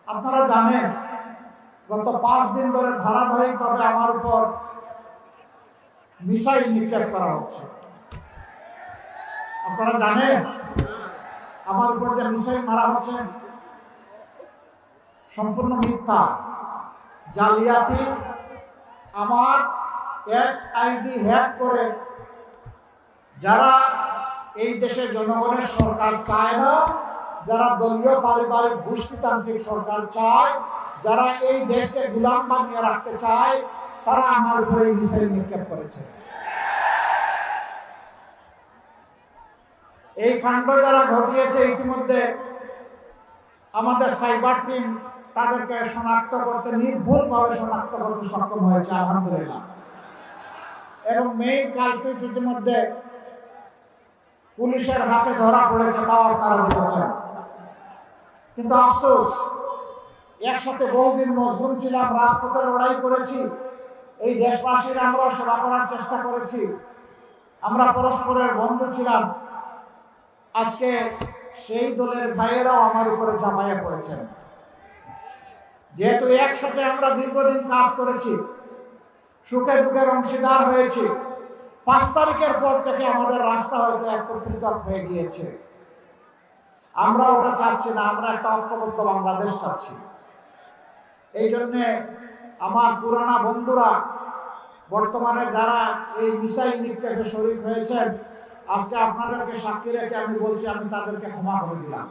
আপনারা জানেন গত 5 দিন ধরে ধারাবাহিকভাবে আমার উপর মিসাইল নিক্ষেপ করা হচ্ছে। আপনারা জানেন আমার উপর যে মিসাইল মারা হচ্ছে সম্পূর্ণ মিথ্যা, জালিয়াতি। আমার এসআইডি হ্যাক করে যারা এই দেশে জনগণের সরকার চায় না, যারা দলীয় পারিবারিক গোষ্ঠীতান্ত্রিক সরকার চায়, যারা এই দেশকে গোলাম বানিয়ে রাখতে চায়, তারা আমার উপরে মিসাইল নিক্ষেপ করেছে। এই কাণ্ড যারা ঘটিয়েছে ইতিমধ্যে আমাদের সাইবার টিম তাদেরকে শনাক্ত করতে, নির্ভুলভাবে শনাক্ত করতে সক্ষম হয়েছে আলহামদুলিল্লাহ। এবং মেইন কালপিট ইতিমধ্যে পুলিশের হাতে ধরা পড়েছে, তাও আপনারা দেখেছেন। কিন্তু আফসোস, একসাথে বহুদিন মজলুম ছিলাম, রাজপথে লড়াই করেছি, এই দেশবাসীর আমরা সেবা করার চেষ্টা করেছি, আমরা পরস্পরের বন্ধু ছিলাম। আজকে সেই দলের ভাইয়েরাও আমার উপরে ঝাঁপাইয়া পড়েছেন। যেহেতু একসাথে আমরা দীর্ঘদিন কাজ করেছি, সুখে দুঃখের অংশীদার হয়েছি, 5 তারিখের পর থেকে আমাদের রাস্তা হয়তো একটু পৃথক হয়ে গিয়েছে। আমরা ওটা চাচ্ছি না, আমরা একটা ঐক্যবদ্ধ বাংলাদেশ চাচ্ছি। এই জন্যে আমার পুরানা বন্ধুরা বর্তমানে যারা এই মিসাইল নিক্ষেপে শরীক হয়েছেন, আজকে আপনাদেরকে সাক্ষী রেখে আমি বলছি, আমি তাদেরকে ক্ষমা করে দিলাম।